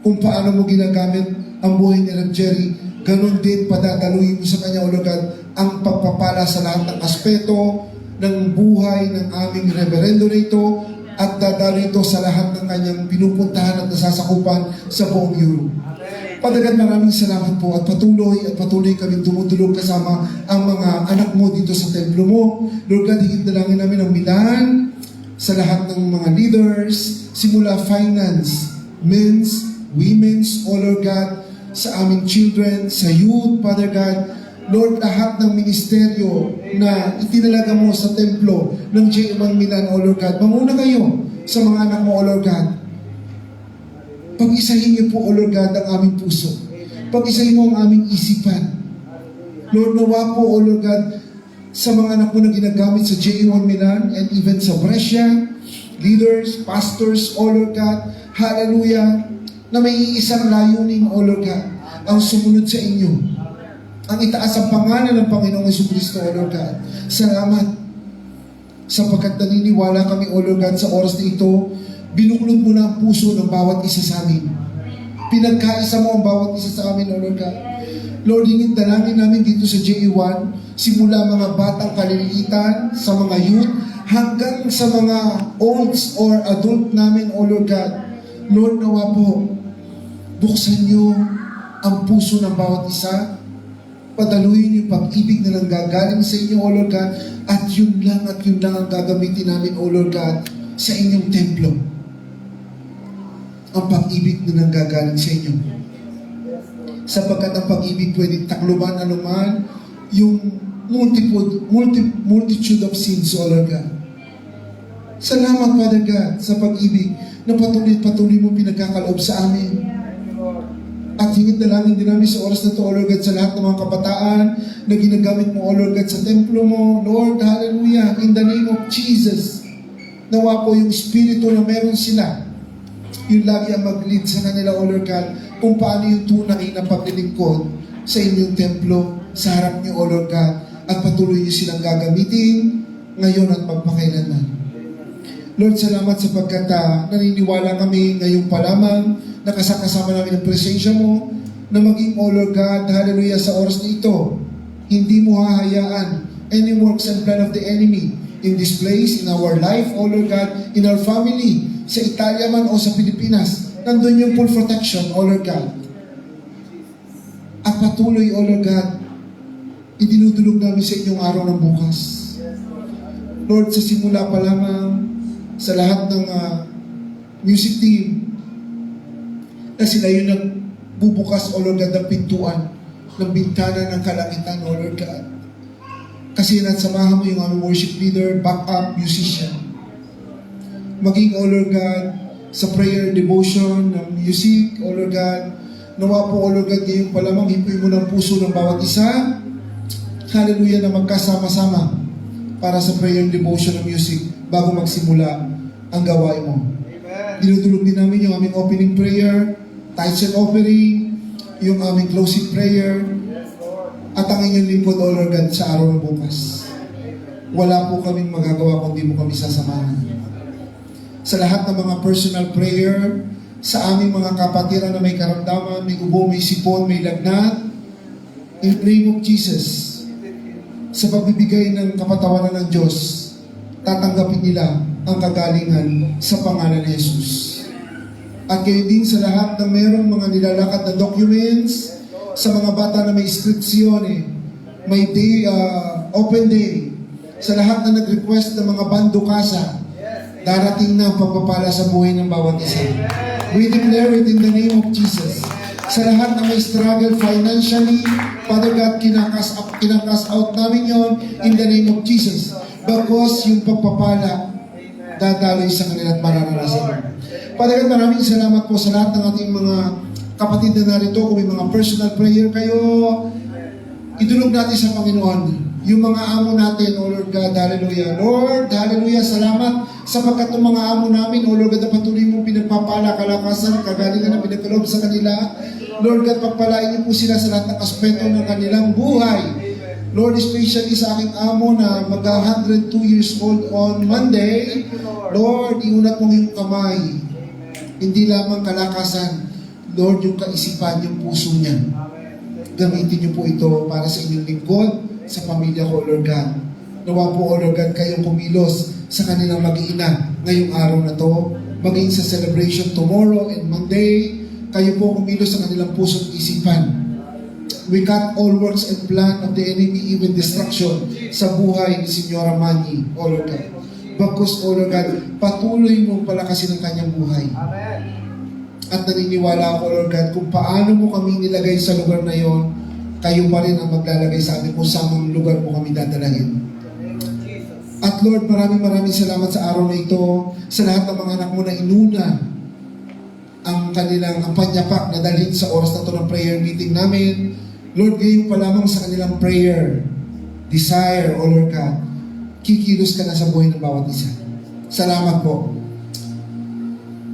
kung paano mo ginagamit ang buhay ni Jerry, ganun din padadaluin mo sa kanya, O Lord God, ang pagpapala sa lahat ng aspeto ng buhay ng aming reverendo rito, at dadalo ito sa lahat ng kanyang pinupuntahan at nasasakupan sa buong Europe. Padagat, maraming salamat po, at patuloy kaming dumudulog kasama ang mga anak mo dito sa templo mo. Lord God, higit na langin namin ang Milan, sa lahat ng mga leaders, simula finance, men's, women's, O Lord God, sa aming children, sa youth, Father God, Lord, lahat ng ministeryo na itinalaga mo sa templo ng J1 Milan, O Lord God, manguna kayo sa mga anak mo, O Lord God. Pag-isahin niyo po, O Lord God, ang aming puso. Pag-isahin mo ang aming isipan. Lord, nawa po, O Lord God, sa mga anak mo na ginagamit sa J1 Milan and even sa Brescia, leaders, pastors, O Lord God, hallelujah, na may isang layunin, O Lord God, ang sumunod sa inyo, ang itaas ang pangalan ng Panginoong Jesucristo, O Lord God. Salamat sapagkat naniniwala kami, O Lord God, sa oras na ito, binuklod mo na ang puso ng bawat isa sa amin. Pinagkaisa mo ang bawat isa sa amin, O Lord God. Lord, hingit dalangin namin dito sa J1, simula mga batang kalilitan, sa mga youth, hanggang sa mga olds or adult namin, O Lord God. Lord, nawa po, buksan niyo ang puso ng bawat isa, padaluin niyo pag-ibig na nanggagaling sa inyo, O Lord God, at yun lang ang gagamitin namin, O Lord God, sa inyong templo. Ang pag-ibig na nanggagaling sa inyo. Sapagkat ang pag-ibig pwedeng takluban anuman yung multitude of sins, O Lord God. Salamat, Father God, sa pag-ibig na patuloy mo pinagkakaloob sa amin. At hingit na langin din namin sa oras na ito, O Lord God, sa lahat ng mga kabataan na ginagamit mo, O Lord God, sa templo mo. Lord, hallelujah, in the name of Jesus, nawa po yung Espiritu na meron sila, yung lagi ang mag-lead sa kanila, O Lord God, kung paano yung tunay na paglilingkod sa inyong templo, sa harap niyo, O Lord God, at patuloy niyo silang gagamitin ngayon at magpakailanman. Lord, salamat sapagkat naniniwala kami ngayon pa lamang, nakasama namin ang presensya mo, na maging, O Lord God, hallelujah, sa oras na ito, hindi mo hahayaan any works and plan of the enemy in this place, in our life, O Lord God, in our family, sa Italia man o sa Pilipinas. Nandun yung full protection, O Lord God. At patuloy, O Lord God, idinudulog namin sa inyong araw ng bukas. Lord, sa simula pa lamang, sa lahat ng music team, na sila yung nagbubukas, O Lord God, ng pintuan, ng bintana ng kalangitan, O Lord God. Kasi nagsamahan mo yung aming worship leader, backup musician. Maging, O Lord God, sa prayer devotion ng music, O Lord God, nawa po, O Lord God, ngayon pa lamang, hipuin mo ng puso ng bawat isa. Hallelujah, na magkasama-sama para sa prayer devotion ng music bago magsimula ang gawain mo. Dinudulog din namin yung aming opening prayer, tithes and offering, yung aming closing prayer, at ang inyong lingkod, O Lord God, sa araw ng bukas. Wala po kaming magagawa kung di mo kami sasamahan. Sa lahat ng mga personal prayer, sa aming mga kapatiran na may karamdaman, may ubo, may sipon, may lagnat, in the name of Jesus, sa pagbibigay ng kapatawaran ng Diyos, tatanggapin nila ang kagalingan sa pangalan ni Jesus. At kayo din sa lahat ng mayroong mga nilalakad na documents, sa mga bata na may inscription, may day, open day, sa lahat na nag-request ng mga bando kasa, darating na ang pagpapala sa buhay ng bawat isa. We declare it in the name of Jesus. Sa lahat na may struggle financially, Father God, kinakas out namin yon in the name of Jesus. Because yung pagpapala, dadaloy sa kanila at mararanasan. Father God, maraming salamat po sa lahat ng ating mga kapatid na narito. Kung may mga personal prayer kayo, idulog natin sa Panginoon. Yung mga amo natin, O Lord God, hallelujah. Lord, hallelujah, salamat sapagkat ng mga amo namin, O Lord God, na patuloy mong pinagpapala, kalakasan, kagalingan na pinagkaloob sa kanila. Lord God, pagpalain niyo po sila sa lahat ng aspeto ng kanilang buhay. Lord, especially sa aking amo na mag-102 years old on Monday, Lord, iunat mong yung kamay. Hindi lamang kalakasan, Lord, yung kaisipan, yung puso niya. Gamitin niyo po ito para sa inyong lingkod, sa pamilya ko, Lord God. Nawa po, Lord God, kayong kumilos sa kanilang mag-iina ngayong araw na to, maging sa celebration tomorrow and Monday, kayo po kumilos sa kanilang puso at isipan. We cut all works and plan of the enemy, even destruction sa buhay ni Senyora Manny, O Lord God. Bagkus, O Lord God, patuloy mong palakasin ang kanyang buhay. At naniniwala ako, Lord God, kung paano mo kami nilagay sa lugar na yon, kayo pa rin ang maglalagay sa amin kung saan lugar mo kami dadalhin. At Lord, maraming salamat sa araw na ito, sa lahat ng mga anak mo na inuna ang kanilang panyapak na dalhin sa oras na ito ng prayer meeting namin. Lord, ngayon pa lamang sa kanilang prayer, desire, O Lord God, kikilos ka na sa buhay ng bawat isa. Salamat po.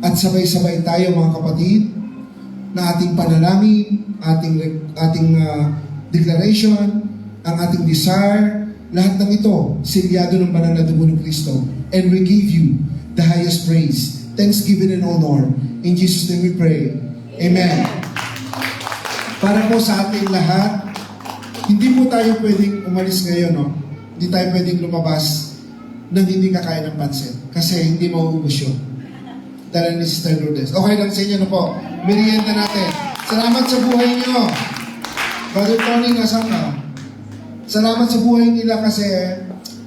At sabay-sabay tayo mga kapatid, na ating panalangin, ating declaration, ang ating desire, lahat ng ito, silyado ng banal na dugo ng Kristo. And we give you the highest praise, thanksgiving and honor. In Jesus' name we pray. Amen. Para po sa ating lahat, hindi po tayo pwedeng umalis ngayon, no? Hindi tayo pwedeng lumabas nang hindi kakain ng pansit. Kasi hindi mauubos yun. Dala ni Sister Lourdes. Okay lang sa inyo na po. Merienda natin. Salamat sa buhay niyo. Brother Tony, nasaan ka? Salamat sa buhay nila kasi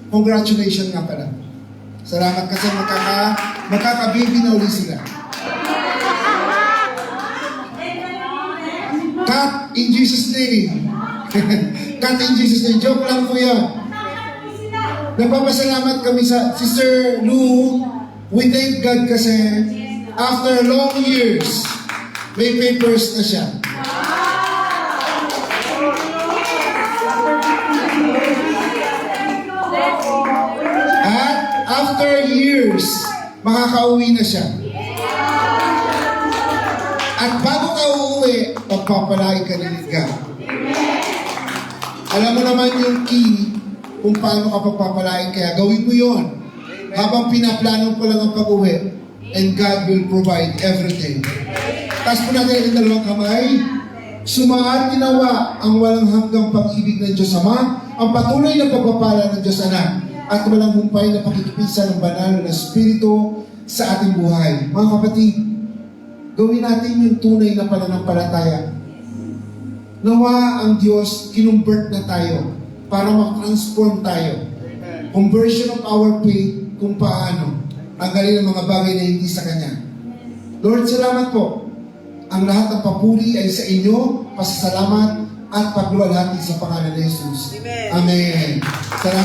congratulations nga pala. Salamat kasi magkaka-baby na uli sila. Cut in Jesus' name. Cut in Jesus' name. Joke lang po yan. Nagpapasalamat kami sa Sister Lou. We thank God kasi after long years, may papers na siya. At after years, makakauwi na siya. At bago ka uuwi, pagpapalagi ka ni God. Alam mo naman yung key kung paano ka pagpapalain, kaya gawin mo yon. Habang pinaplano ko lang ang pag-uwi, and God will provide everything. Taas po natin ang dalawang kamay. Sumaat ginawa ang walang hanggang pag-ibig ng Diyos Ama, ang patuloy na pagpapala ng Diyos Anak, at walang humpay na pakikipisa ng banal na Espiritu sa ating buhay. Mga kapatid, gawin natin yung tunay na pananampalataya. Nawa ang Diyos, kinumbert na tayo para mag-transform tayo. Conversion of our faith kung paano tanggalin ang mga bagay na hindi sa Kanya. Lord, salamat po. Ang lahat ng papuri ay sa inyo, pasasalamat at pagluwalhati sa pangalan ni Jesus. Amen. Salamat.